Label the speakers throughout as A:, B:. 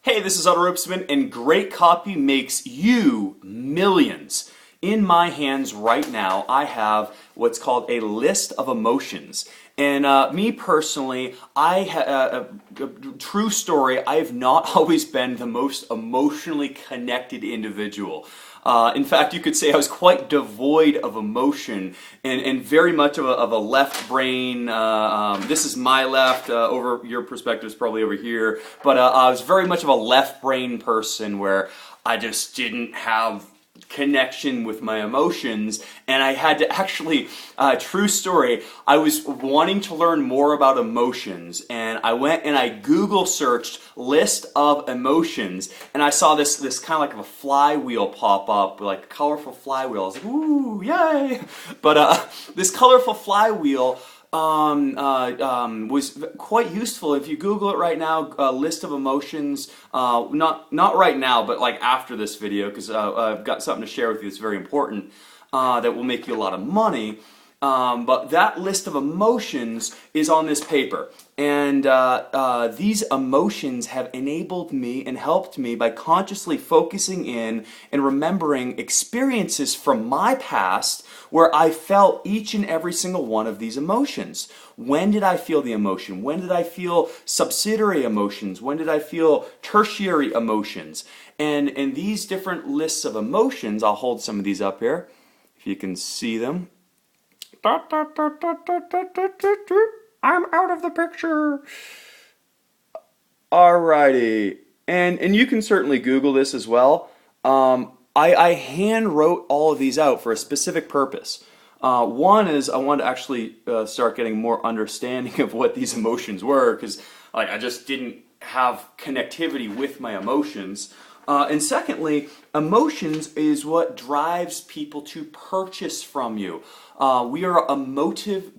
A: Hey, this is Otto Ropesman, and great copy makes you millions. In my hands right now, I have what's called a list of emotions. And me personally, true story, I have not always been the most emotionally connected individual. In fact, you could say I was quite devoid of emotion and very much of a left brain. This is my left, over your perspective is probably over here. But I was very much of a left brain person where I just didn't have connection with my emotions, and I had to actually, true story, I was wanting to learn more about emotions, and I went and I Google searched list of emotions, and I saw this kind of like a flywheel pop up, like a colorful flywheel. I was like, ooh, yay! But this colorful flywheel was quite useful. If you Google it right now, list of emotions, not right now, but like after this video, because I've got something to share with you that's very important, that will make you a lot of money. But that list of emotions is on this paper. And these emotions have enabled me and helped me by consciously focusing in and remembering experiences from my past where I felt each and every single one of these emotions. When did I feel the emotion? When did I feel subsidiary emotions? When did I feel tertiary emotions? And in these different lists of emotions, I'll hold some of these up here if you can see them. I'm out of the picture. Alrighty. And you can certainly Google this as well. I hand wrote all of these out for a specific purpose. One is I wanted to actually start getting more understanding of what these emotions were, because I just didn't have connectivity with my emotions. And secondly, emotions is what drives people to purchase from you. We are emotive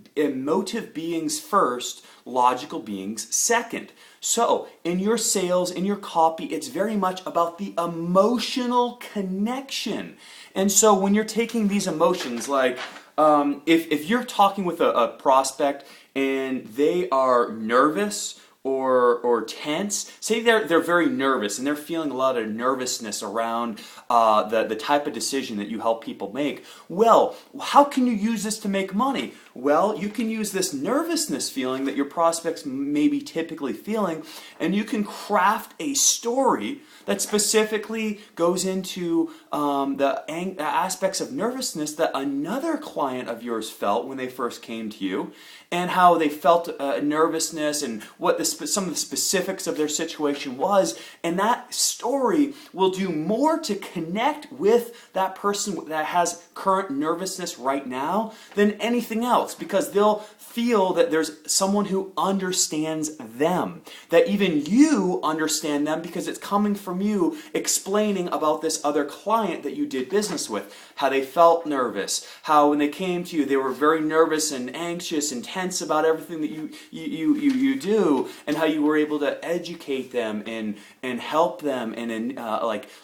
A: beings first, logical beings second. So, in your sales, in your copy, it's very much about the emotional connection. And so when you're taking these emotions, like if you're talking with a prospect and they are nervous or tense, say they're very nervous and they're feeling a lot of nervousness around the type of decision that you help people make. Well, how can you use this to make money? Well, you can use this nervousness feeling that your prospects may be typically feeling, and you can craft a story that specifically goes into the aspects of nervousness that another client of yours felt when they first came to you, and how they felt nervousness and what some of the specifics of their situation was. And that story will do more to connect with that person that has current nervousness right now than anything else, because they'll feel that there's someone who understands them, that even you understand them because it's coming from you explaining about this other client that you did business with, how they felt nervous, how when they came to you they were very nervous and anxious and tense about everything that you do, and how you were able to educate them and help them and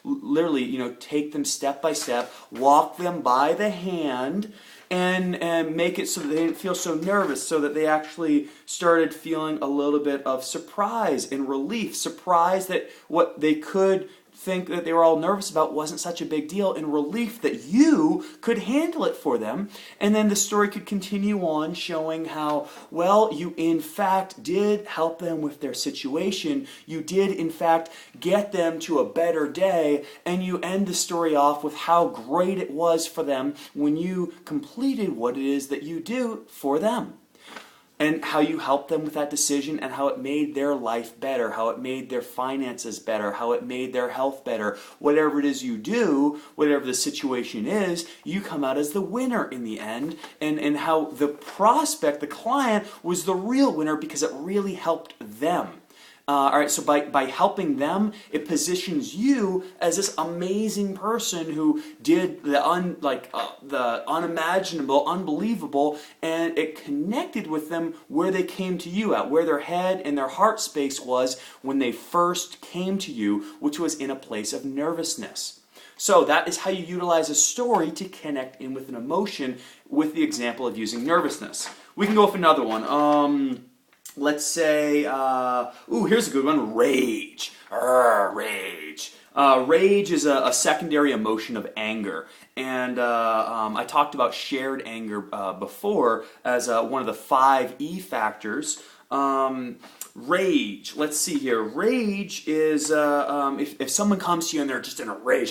A: literally take them step by step, walk them by the hand, and make it so that they didn't feel so nervous, so that they actually started feeling a little bit of surprise and relief. Surprise that what they could think that they were all nervous about wasn't such a big deal, and relief that you could handle it for them. And then the story could continue on showing how, well, you in fact did help them with their situation. You did in fact get them to a better day, and you end the story off with how great it was for them when you completed what it is that you do for them, and how you helped them with that decision, and how it made their life better, how it made their finances better, how it made their health better. Whatever it is you do, whatever the situation is, you come out as the winner in the end, and how the prospect, the client, was the real winner because it really helped them. All right, so by helping them, it positions you as this amazing person who did the unimaginable, unbelievable, and it connected with them where they came to you at, where their head and their heart space was when they first came to you, which was in a place of nervousness. So that is how you utilize a story to connect in with an emotion, with the example of using nervousness. We can go with another one. Let's say, here's a good one, rage. Rage is a secondary emotion of anger. And I talked about shared anger before as one of the 5 E factors. Rage. Let's see here. Rage is if someone comes to you and they're just in a rage.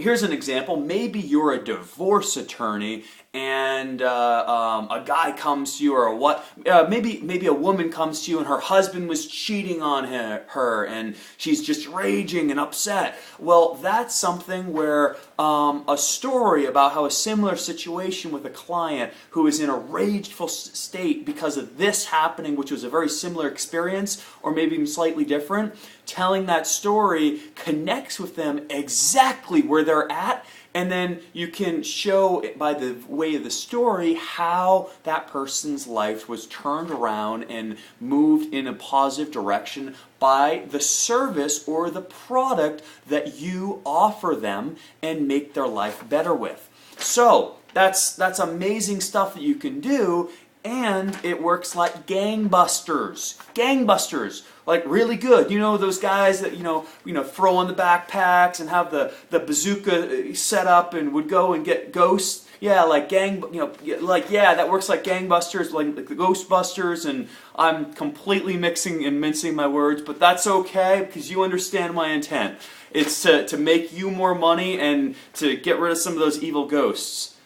A: Here's an example. Maybe you're a divorce attorney and a guy comes to you, or maybe a woman comes to you and her husband was cheating on her and she's just raging and upset. Well, that's something where a story about how a similar situation with a client who is in a rageful state because of this happening, which was a very similar experience or maybe even slightly different, telling that story connects with them exactly where they're at. And then you can show by the way of the story how that person's life was turned around and moved in a positive direction by the service or the product that you offer them and make their life better with. So that's amazing stuff that you can do, and it works like gangbusters. Gangbusters. Like really good. You know those guys that throw on the backpacks and have the bazooka set up and would go and get ghosts. Yeah, like that works like gangbusters, like the Ghostbusters. And I'm completely mixing and mincing my words, but that's okay because you understand my intent. It's to make you more money and to get rid of some of those evil ghosts.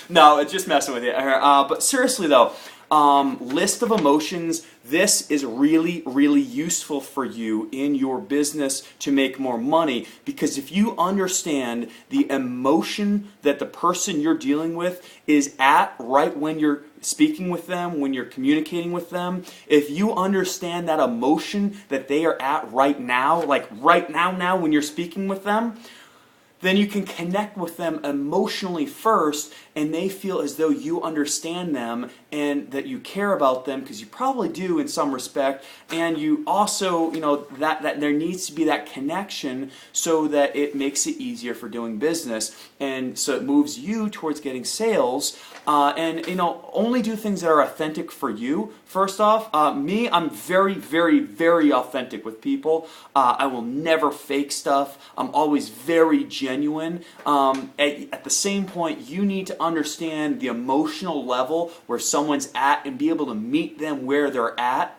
A: No, it's just messing with you. But seriously though, list of emotions. This is really, really useful for you in your business to make more money, because if you understand the emotion that the person you're dealing with is at right when you're speaking with them, when you're communicating with them, if you understand that emotion that they are at right now, like right now when you're speaking with them, then you can connect with them emotionally first, and they feel as though you understand them and that you care about them, because you probably do in some respect, and you also, that there needs to be that connection so that it makes it easier for doing business, and so it moves you towards getting sales, and only do things that are authentic for you. First off, me, I'm very, very, very authentic with people. I will never fake stuff. I'm always very genuine. At the same point, you need to understand the emotional level where someone's at and be able to meet them where they're at,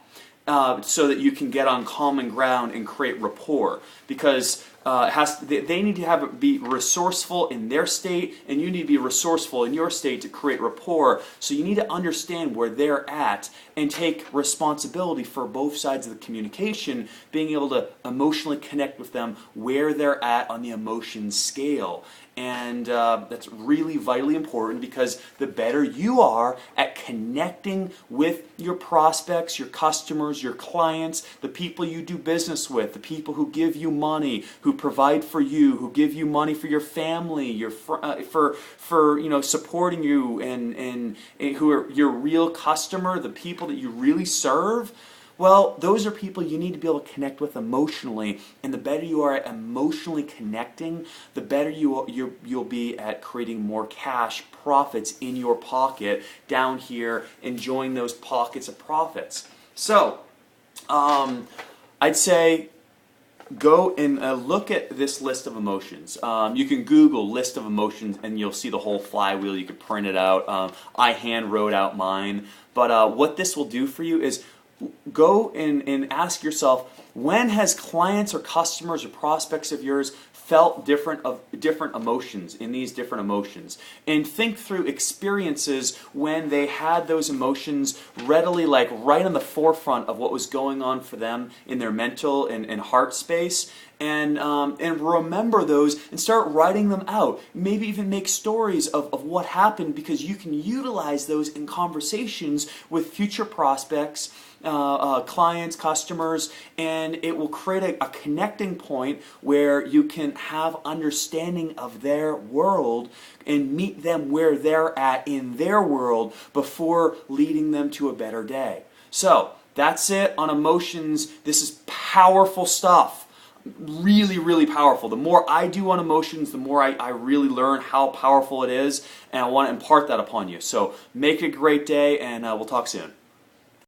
A: so that you can get on common ground and create rapport. Because they need to be resourceful in their state, and you need to be resourceful in your state to create rapport. So you need to understand where they're at and take responsibility for both sides of the communication, being able to emotionally connect with them where they're at on the emotion scale. And that's really vitally important, because the better you are at connecting with your prospects, your customers, your clients, the people you do business with, the people who give you money, who provide for you, who give you money for your family, for supporting you, and who are your real customer, the people that you really serve. Well, those are people you need to be able to connect with emotionally, and the better you are at emotionally connecting, the better you'll be at creating more cash profits in your pocket down here, enjoying those pockets of profits. So, I'd say go and look at this list of emotions. You can Google list of emotions and you'll see the whole flywheel. You could print it out. I hand wrote out mine. But what this will do for you is go and ask yourself, when has clients or customers or prospects of yours felt different emotions in these different emotions? And think through experiences when they had those emotions readily, like right on the forefront of what was going on for them in their mental and heart space. And remember those and start writing them out. Maybe even make stories of what happened, because you can utilize those in conversations with future prospects, clients, customers, and it will create a connecting point where you can have understanding of their world and meet them where they're at in their world before leading them to a better day. So that's it on emotions. This is powerful stuff. Really, really powerful. The more I do on emotions, the more I really learn how powerful it is, and I want to impart that upon you. So make it a great day, and we'll talk soon.